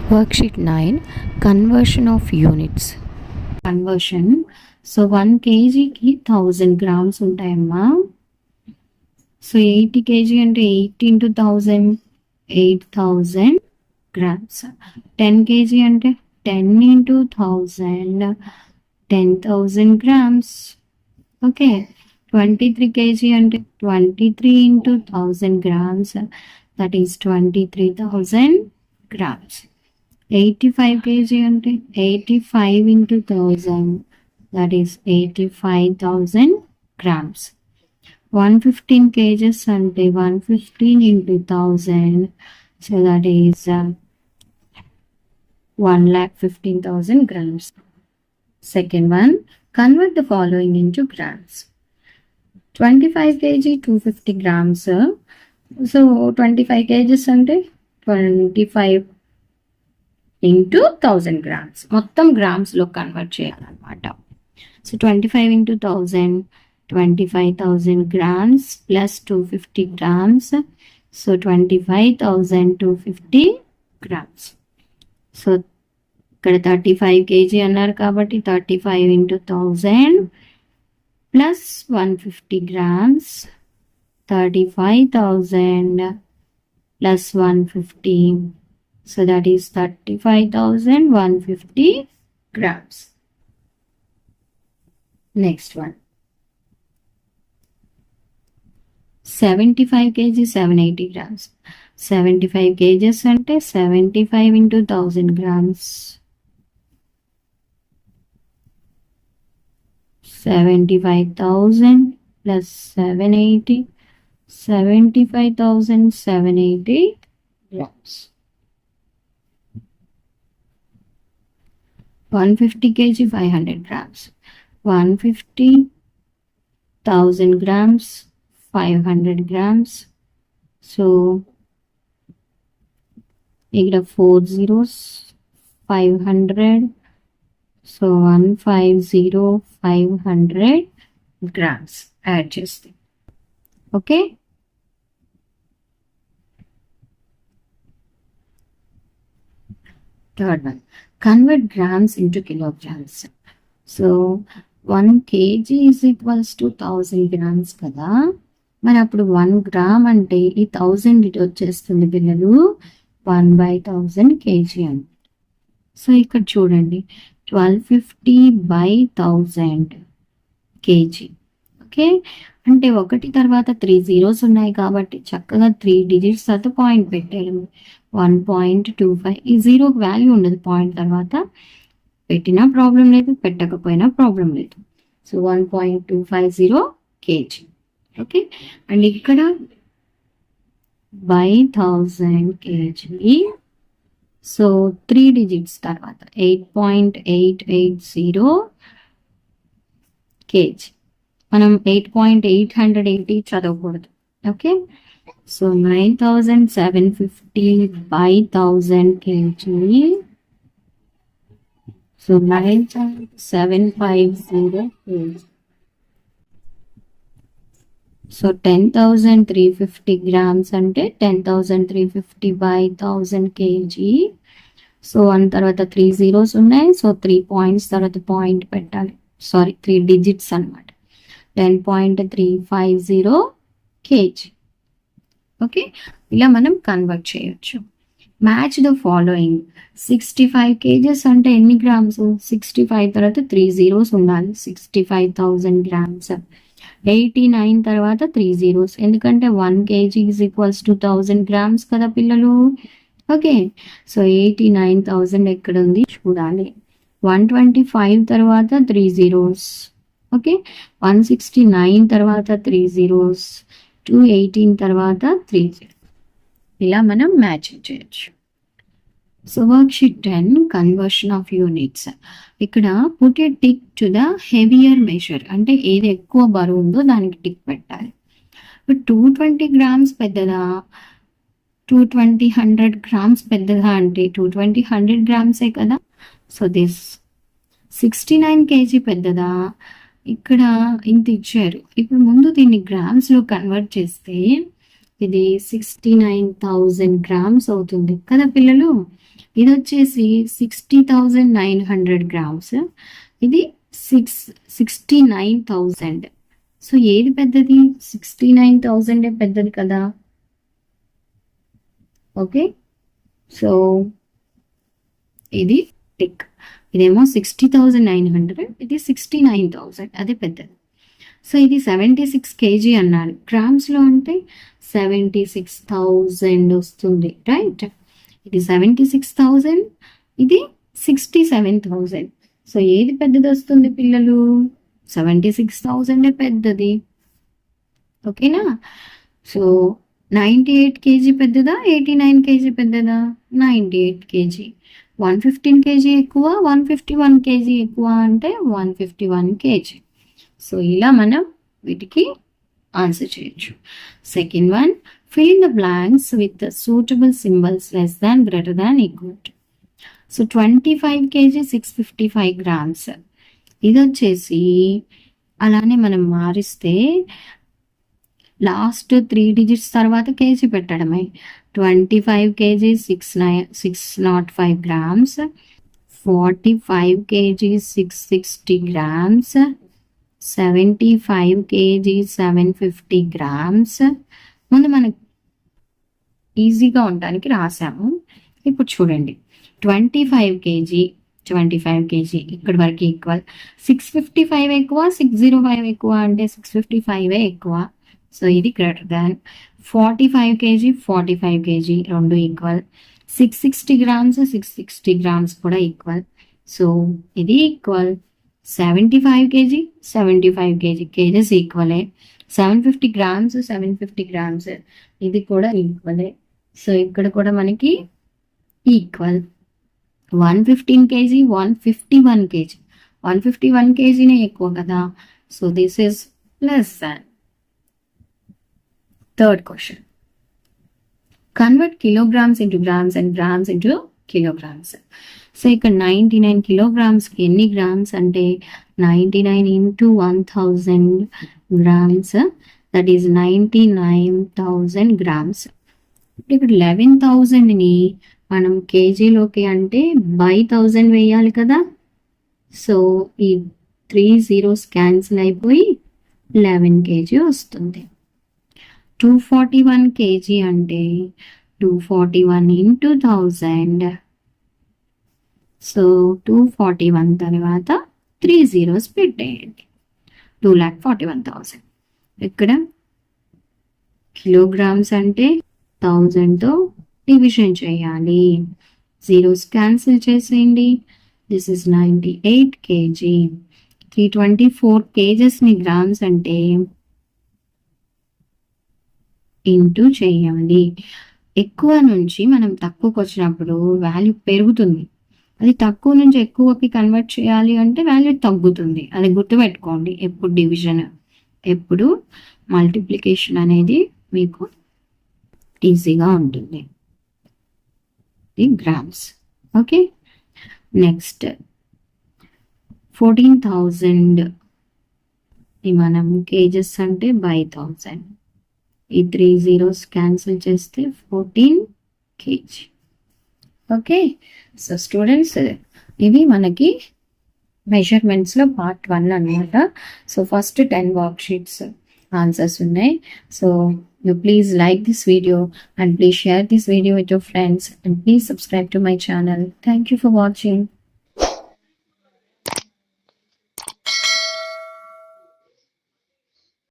Worksheet 9, Conversion of Units. Conversion. So 1 kg ki 1000 grams untayamma. So 80 kg ante 8 into 1000, 8000 grams. 10 kg ante 10 into 1000, 10,000 grams. Okay. 23 kg ante 23 into 1000 grams. That is 23,000 grams. 85 kg ante 85 into 1000, that is 85,000 grams. 115 kgs ante 115 into 1000, so that is 1,15,000 grams. Second one, convert the following into grams. 25 kg 250 grams. So 25 kgs ante 25 into 1000 grams. మొత్తం grams లో convert చేయాలన్నమాట. So 25 into 1000, 25,000 grams plus 250 grams. So 25,250 grams. So ఇక్కడ 35 kg అన్నారు కాబట్టి 35 into 1000 plus 150 grams. 35,000 plus 150. So that is 35,150 grams. Next one. 75 kg 780 grams. 75 kgs ante 75 into 1000 grams. 75,000 plus 780. 75,780 grams. 150 kg 500 grams. 150,000 grams 500 grams. So ఇక్కడ 4 zeros 500. So 150 500 grams add చేస్తే okay. Third one, convert grams into kilograms. So 1 kg is equals to 1000 grams కదా. మరి అప్పుడు 1 gram అంటే ఈ 1000 ఇటు వచ్చేస్తుంది పిల్లలు 1/1000 kg అని. సో ఇక్కడ చూడండి 1250 by 1000 kg. ఓకే, అంటే ఒకటి తర్వాత 3 zeros ఉన్నాయి కాబట్టి చక్కగా 3 digits తర్వాత పాయింట్ పెట్టేయడం. 1.25 ఈ జీరో వాల్యూ ఉండదు పాయింట్ తర్వాత, పెట్టినా ప్రాబ్లం లేదు పెట్టకపోయినా ప్రాబ్లం లేదు. So 1.250 kg. ఓకే, అండ్ ఇక్కడ by 1000 kg. సో 3 digits తర్వాత 8.880 kg. మనం 8.880 చదవకూడదు. Okay, so 9,750 by 1000 kg. So 9,750 kg. So 10,350 grams అంటే 10,350 by 1000 kg. సో 1 తర్వాత 3 zeros ఉన్నాయి. సో 3 points తర్వాత పాయింట్ పెట్టాలి. సారీ 3 digits అన్నమాట. 10.350 kg. ఓకే, ఇలా మనం కన్వర్ట్ చేయొచ్చు. Match the following. 65 kgs అంటే ఎన్ని గ్రామ్స్? 65 తర్వాత 3 zeros ఉండాలి. 65,000 grams. 89 తర్వాత 3 zeros, ఎందుకంటే 1 kg is equals to 1000 grams కదా పిల్లలు. ఓకే, సో 89,000 ఎక్కడ ఉంది చూడాలి. 125 తర్వాత 3 zeros. ఓకే, 169 తర్వాత 3 zeros. 218 తర్వాత 3 zeros. ఇలా మనం మ్యాచింగ్ చేయొచ్చు. So worksheet 10, conversion of units. ఇక్కడ put a tick to the heavier measure, అంటే ఏది ఎక్కువ బరువు ఉందో దానికి టిక్ పెట్టాలి. 220 grams పెద్దదా, 220 100 grams పెద్దదా అంటే 220 100 grams కదా. సో దిస్ 69 kg పెద్దదా, ఇక్కడ ఇంత ఇచ్చారు. ఇప్పుడు ముందు దీన్ని గ్రామ్స్లో కన్వర్ట్ చేస్తే ఇది 69,000 grams అవుతుంది కదా పిల్లలు. ఇది వచ్చేసి 60,900 grams. ఇది 69,000. సో ఏది పెద్దది? 69,000 పెద్దది కదా. ఓకే, సో ఇది టిక్. ఇదేమో 60,900, ఇది 69,000, అదే పెద్దది. సో ఇది 76 kg అన్నారు. గ్రామ్స్లో అంటే 76,000 వస్తుంది, రైట్. ఇది 76,000, ఇది 67,000. సో ఏది పెద్దది వస్తుంది పిల్లలు? 76,000 పెద్దది. ఓకేనా. సో 98 kg పెద్దదా, 89 kg పెద్దదా? 98 kg. 115 kg ఎక్కువ, 151 kg ఎక్కువ అంటే 151 kg. సో ఇలా మనం వీటికి ఆన్సర్ చేయొచ్చు. Second one, fill in the blanks with the suitable symbols less than, greater than, equal to. So 25 kg 655 grams. ఇది వచ్చేసి అలానే మనం మారిస్తే లాస్ట్ 3 digits తర్వాత కేజీ పెట్టడమే. 25 kg 605 grams, 45 kg 660 grams, 75 kg 750 grams. ముందు మనకు ఈజీగా ఉండడానికి రాసాము. ఇప్పుడు చూడండి, 25 kg ఇక్కడి వరకు ఈక్వల్. 655 ఎక్కువ, 605 ఎక్కువ అంటే 655 ఎక్కువ. సో ఇది గ్రేటర్ దాన్. 45 kg 45 kg రెండు ఈక్వల్. 660 grams 660 grams కూడా ఈక్వల్. సో ఇది ఈక్వల్. 75 kg 75 kg కేజెస్ ఈక్వలే. 750 grams 750 grams ఇది కూడా ఈక్వలే. సో ఇక్కడ కూడా మనకి ఈక్వల్. 115 kg 151 kg 151 kgనే ఎక్కువ కదా. So this is less than. Third question, convert kilograms into grams and grams into kilograms. So ఇక్కడ 99 kilograms ఎన్ని గ్రామ్స్ అంటే 99 into 1000 grams, that is 99,000 grams. ఇక్కడ 11,000ని మనం కేజీలోకి అంటే by 1000 వేయాలి కదా. సో ఈ 3 zeros క్యాన్సిల్ అయిపోయి 11 kg వస్తుంది. 241 kg అంటే 241 into 1000. సో 241 తర్వాత 3 zeros పెట్టేయండి. 241,000. ఇక్కడ కిలోగ్రామ్స్ అంటే 1000తో డివిజన్ చేయాలి. జీరోస్ క్యాన్సిల్ చేసేయండి. This is 98 kg. 324 kgsని గ్రామ్స్ అంటే ఇంటూ చేయాలి. ఎక్కువ నుంచి మనం తక్కువకి వచ్చినప్పుడు వాల్యూ పెరుగుతుంది. అది తక్కువ నుంచి ఎక్కువకి కన్వర్ట్ చేయాలి అంటే వాల్యూ తగ్గుతుంది. అది గుర్తుపెట్టుకోండి. ఎప్పుడు డివిజన్, ఎప్పుడు మల్టిప్లికేషన్ అనేది మీకు ఈజీగా ఉంటుంది. ఇది గ్రామ్స్. ఓకే, నెక్స్ట్ 14,000 మనం కేజెస్ అంటే by 1000. ఈ 3 zeros క్యాన్సిల్ చేస్తే 14 kg. ఓకే, సో స్టూడెంట్స్ ఇవి మనకి మెజర్మెంట్స్లో పార్ట్ 1 అన్నమాట. So first 10 worksheets answers ఉన్నాయి. So you please like this video and please share this video with your friends and please subscribe to my channel. Thank you for watching.